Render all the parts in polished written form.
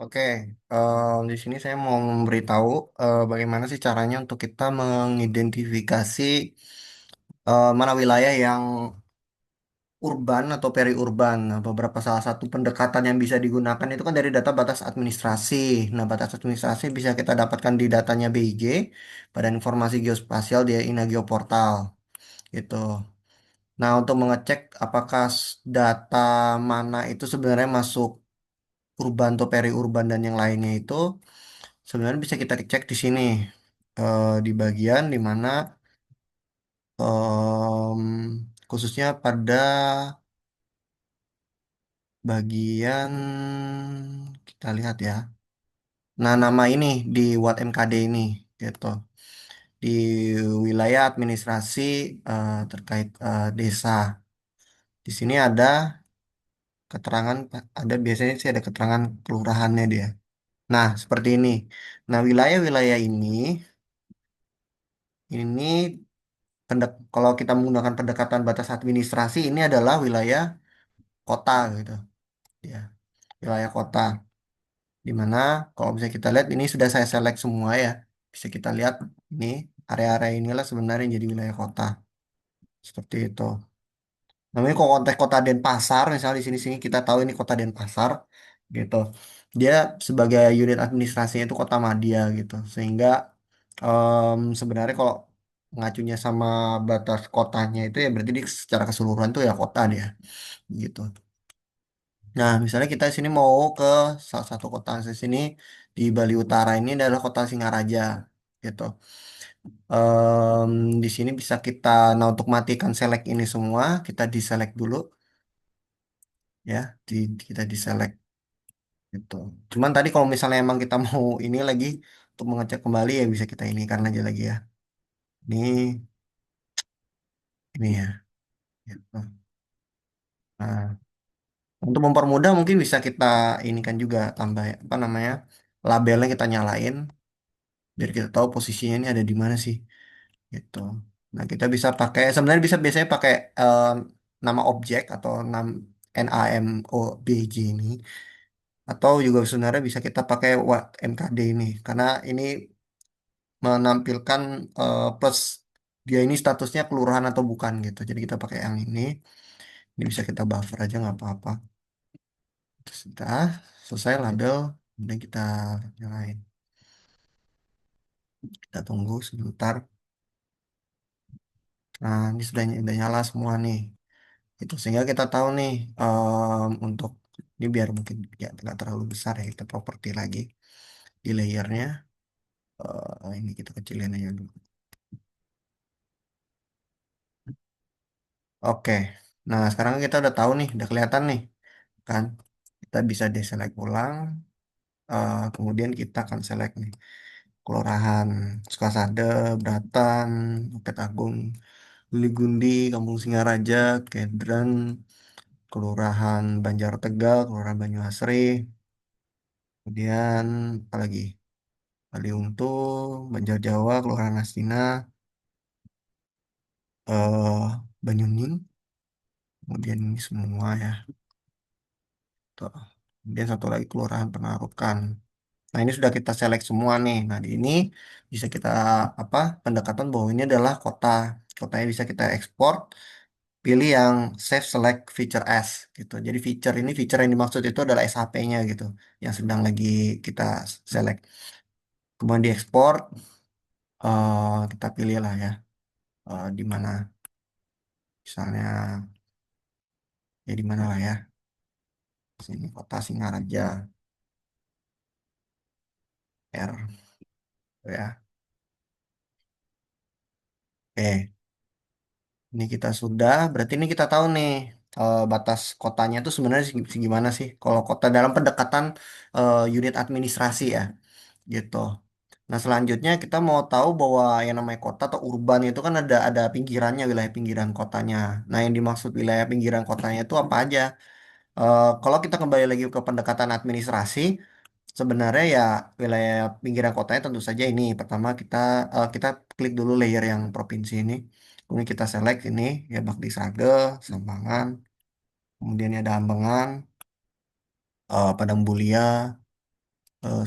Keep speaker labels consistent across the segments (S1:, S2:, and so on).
S1: Oke, di sini saya mau memberitahu bagaimana sih caranya untuk kita mengidentifikasi mana wilayah yang urban atau periurban. Nah, beberapa salah satu pendekatan yang bisa digunakan itu kan dari data batas administrasi. Nah, batas administrasi bisa kita dapatkan di datanya BIJ, Badan Informasi Geospasial di Inageo Portal gitu. Nah, untuk mengecek apakah data mana itu sebenarnya masuk urban atau periurban dan yang lainnya itu sebenarnya bisa kita cek di sini di bagian di mana em, khususnya pada bagian kita lihat ya. Nah, nama ini di Wat MKD ini gitu. Di wilayah administrasi terkait desa. Di sini ada keterangan ada biasanya sih ada keterangan kelurahannya dia. Nah, seperti ini. Nah, wilayah-wilayah ini kalau kita menggunakan pendekatan batas administrasi ini adalah wilayah kota gitu ya, wilayah kota di mana kalau bisa kita lihat ini sudah saya select semua ya, bisa kita lihat ini area-area inilah sebenarnya yang jadi wilayah kota seperti itu. Namanya kalau konteks kota Denpasar misalnya di sini-sini kita tahu ini kota Denpasar gitu, dia sebagai unit administrasinya itu kota madya gitu, sehingga sebenarnya kalau mengacunya sama batas kotanya itu ya berarti dia secara keseluruhan tuh ya kota dia gitu. Nah, misalnya kita sini mau ke salah satu kota di sini di Bali Utara ini adalah kota Singaraja gitu. Em, di sini bisa kita, nah untuk matikan select ini semua kita deselect dulu ya, kita deselect gitu. Cuman tadi kalau misalnya emang kita mau ini lagi untuk mengecek kembali ya bisa kita ini karena aja lagi ya. Ini ya. Gitu. Nah, untuk mempermudah mungkin bisa kita ini kan juga tambah apa namanya labelnya kita nyalain biar kita tahu posisinya ini ada di mana sih gitu. Nah kita bisa pakai sebenarnya bisa biasanya pakai nama objek atau NAMOBJ ini atau juga sebenarnya bisa kita pakai MKD ini karena ini menampilkan plus dia ini statusnya kelurahan atau bukan gitu. Jadi kita pakai yang ini bisa kita buffer aja nggak apa-apa. Terus sudah selesai label, kemudian kita nyalain. Kita tunggu sebentar. Nah, ini sudah nyala semua nih. Itu sehingga kita tahu nih untuk ini biar mungkin ya nggak terlalu besar ya kita properti lagi di layernya. Ini kita kecilin aja dulu. Oke. Nah, sekarang kita udah tahu nih, udah kelihatan nih, kan? Kita bisa deselect ulang. Kemudian kita akan select nih kelurahan Sukasada, Bratan, Bukit Agung, Luli Gundi, Kampung Singaraja, Kedren, Kelurahan Banjar Tegal, Kelurahan Banyuasri, kemudian apa lagi? Kaliuntung, Banjar Jawa, Kelurahan Astina, Banyuning, kemudian ini semua ya. Tuh. Kemudian satu lagi Kelurahan Penarukan. Nah ini sudah kita select semua nih. Nah di ini bisa kita apa pendekatan bahwa ini adalah kota. Kotanya bisa kita ekspor, pilih yang Save Select Feature As gitu. Jadi feature yang dimaksud itu adalah SHP-nya gitu, yang sedang lagi kita select. Kemudian diekspor, kita pilih lah ya di mana, misalnya ya di mana lah ya. Sini kota Singaraja R ya. Oke, ini kita sudah, berarti ini kita tahu nih batas kotanya itu sebenarnya gimana sih? Kalau kota dalam pendekatan unit administrasi ya, gitu. Nah selanjutnya kita mau tahu bahwa yang namanya kota atau urban itu kan ada pinggirannya, wilayah pinggiran kotanya. Nah yang dimaksud wilayah pinggiran kotanya itu apa aja? Kalau kita kembali lagi ke pendekatan administrasi, sebenarnya ya wilayah pinggiran kotanya tentu saja ini. Pertama kita klik dulu layer yang provinsi ini. Kemudian kita select ini ya Bakti Sage, Sambangan, kemudian ada Ambengan, Padang Mulia,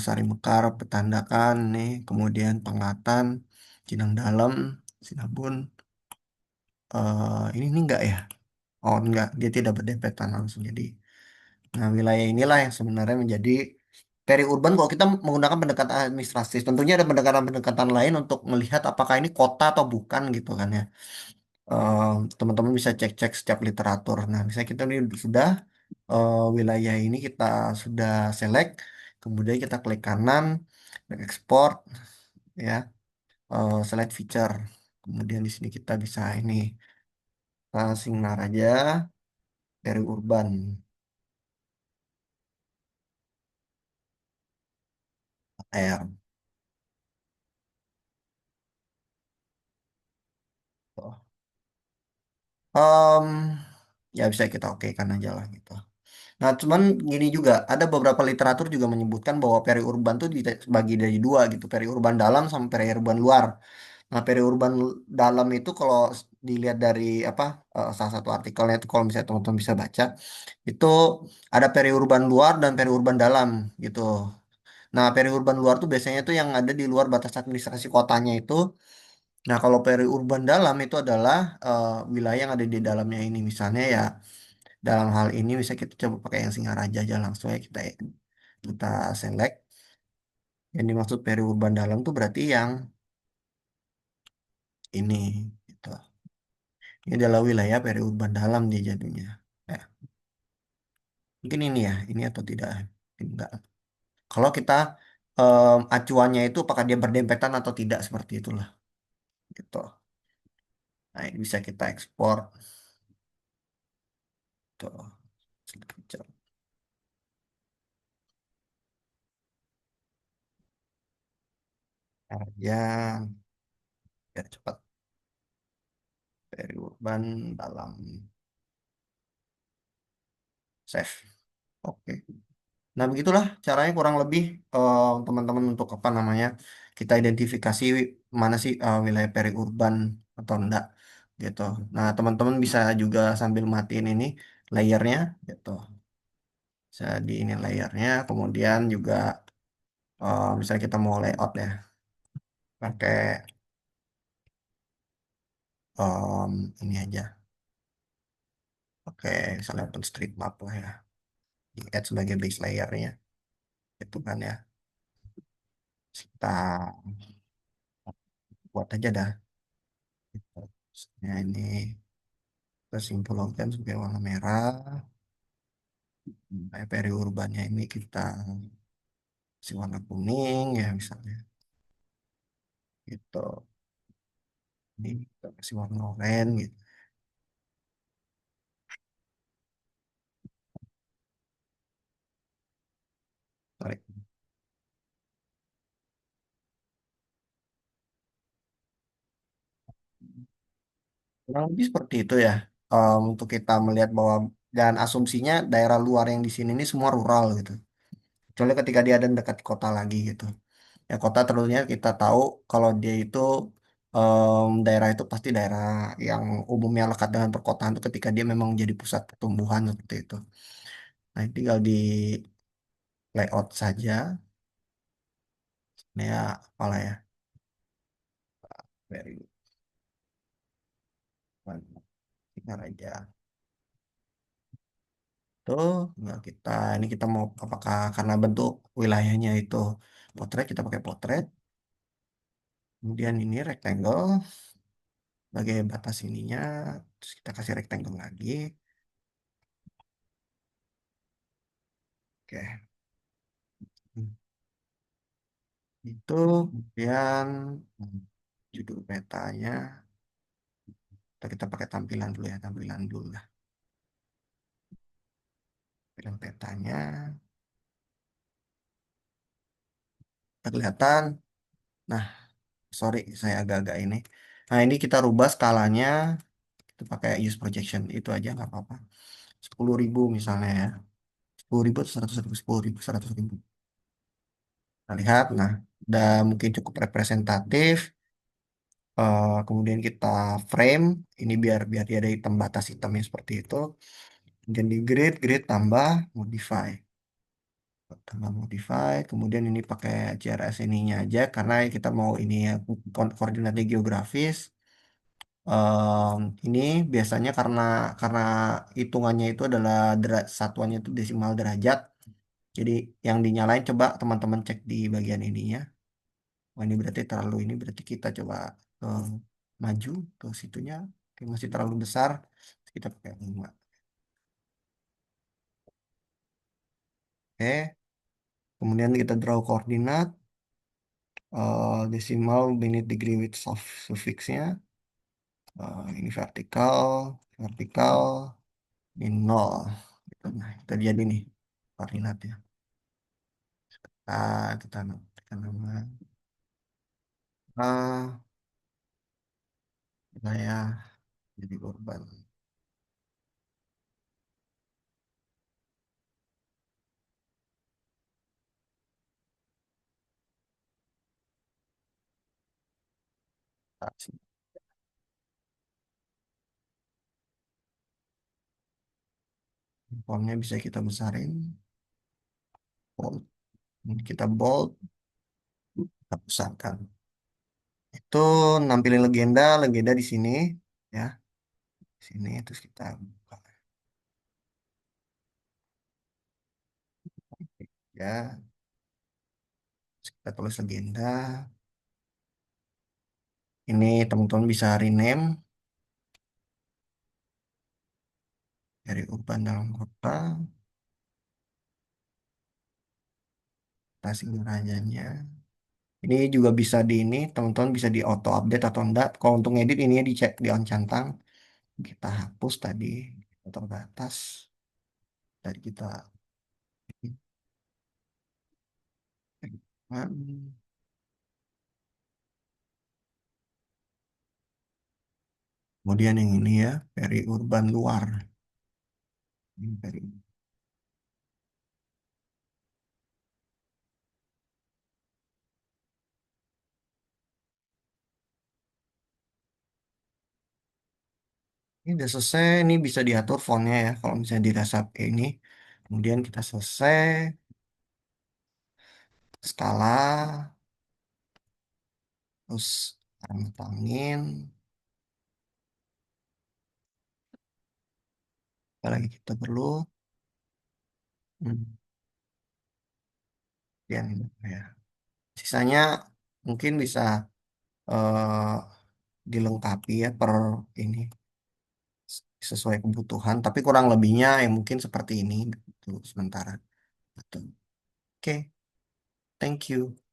S1: Sari Mekar, Petandakan nih, kemudian Pangatan, Cinang Dalam, Sinabun. Ini enggak ya? Oh enggak, dia tidak berdempetan langsung. Jadi, nah wilayah inilah yang sebenarnya menjadi peri-urban kalau kita menggunakan pendekatan administratif. Tentunya ada pendekatan-pendekatan lain untuk melihat apakah ini kota atau bukan gitu kan ya. Teman-teman bisa cek-cek setiap literatur. Nah, misalnya kita ini sudah wilayah ini kita sudah select, kemudian kita klik kanan, klik export, ya, select feature. Kemudian di sini kita bisa ini Singaraja dari urban, R. Em, ya bisa kita oke kan aja lah gitu. Nah, cuman gini juga, ada beberapa literatur juga menyebutkan bahwa periurban tuh dibagi dari dua gitu, periurban dalam sama periurban luar. Nah, periurban dalam itu kalau dilihat dari apa salah satu artikelnya itu kalau misalnya teman-teman bisa baca, itu ada periurban luar dan periurban dalam gitu. Nah, periurban luar tuh biasanya tuh yang ada di luar batas administrasi kotanya itu. Nah, kalau periurban dalam itu adalah wilayah yang ada di dalamnya ini. Misalnya ya dalam hal ini bisa kita coba pakai yang Singaraja aja langsung ya kita select. Yang dimaksud periurban dalam tuh berarti yang ini gitu. Ini adalah wilayah periurban dalam dia jadinya. Ya, mungkin ini ya, ini atau tidak. Mungkin enggak. Kalau kita acuannya itu apakah dia berdempetan atau tidak seperti itulah gitu. Nah, ini bisa kita ekspor tuh. Ya, biar cepat periurban dalam save. Oke. Nah, begitulah caranya kurang lebih teman-teman untuk apa namanya kita identifikasi mana sih wilayah periurban atau enggak gitu. Nah, teman-teman bisa juga sambil matiin ini layernya gitu. Bisa di ini layernya, kemudian juga misalnya kita mau layout ya, pakai ini aja, pakai misalnya OpenStreetMap lah ya, di add sebagai base layernya, itu kan ya. Kita buat aja dah. Gitu. Nah, ini kita simpulkan sebagai warna merah. Periurbannya ini kita kasih warna kuning ya misalnya. Gitu. Ini kita kasih warna oranye gitu. Tarik. Kurang lebih seperti itu ya. Untuk kita melihat bahwa dan asumsinya daerah luar yang di sini ini semua rural gitu. Kecuali ketika dia ada dekat kota lagi gitu. Ya kota tentunya kita tahu kalau dia itu daerah itu pasti daerah yang umumnya lekat dengan perkotaan itu ketika dia memang jadi pusat pertumbuhan seperti itu. Nah, tinggal di layout saja. Ya, apalah ya. Very one. Tinggal aja. Tuh, nah ini kita mau apakah karena bentuk wilayahnya itu potret, kita pakai potret. Kemudian ini rectangle sebagai batas ininya. Terus kita kasih rectangle lagi. Oke. Itu kemudian judul petanya. Kita pakai tampilan dulu ya, tampilan dulu lah. Tampilan petanya. Kita kelihatan. Nah, sorry, saya agak-agak ini. Nah, ini kita rubah skalanya. Kita pakai use projection. Itu aja nggak apa-apa. 10.000 misalnya ya. 10.000 atau 100.000, 10.000, 100.000. Kita lihat, nah, udah mungkin cukup representatif. Kemudian kita frame. Ini biar biar dia ada hitam batas hitamnya seperti itu. Kemudian di grid, grid tambah, modify. tambah modify, kemudian ini pakai CRS ininya aja karena kita mau ini ya koordinatnya geografis. Ini biasanya karena hitungannya itu adalah satuannya itu desimal derajat. Jadi yang dinyalain coba teman-teman cek di bagian ininya. Oh, ini berarti terlalu ini berarti kita coba eh, maju ke situnya. Oke, masih terlalu besar. Kita pakai 5. Oke, kemudian kita draw koordinat desimal minute degree with soft suffixnya. Ini vertikal, vertikal, ini 0. Gitu. Nah, kita jadi nih koordinatnya. Kita nama ah, wilayah jadi korban. Ah, formnya bisa kita besarin, bold. Kita bold, kita besarkan. Itu nampilin legenda, legenda di sini, ya, di sini terus kita buka, ya, terus kita tulis legenda. Ini teman-teman bisa rename dari urban dalam kota, Tasikmalaya. Ini juga bisa di ini, teman-teman bisa di auto update atau enggak. Kalau untuk ngedit ini dicek di on centang. Kita hapus tadi terbatas dari kita. Kemudian yang ini ya, periurban luar. Ini ini udah selesai, ini bisa diatur fontnya ya, kalau misalnya dirasa ini. Kemudian kita selesai, skala, terus angin, apalagi kita perlu. Hmm, ya, ya. Sisanya mungkin bisa eh, dilengkapi ya per ini sesuai kebutuhan, tapi kurang lebihnya ya mungkin seperti ini gitu, sementara. Betul. Oke, thank you.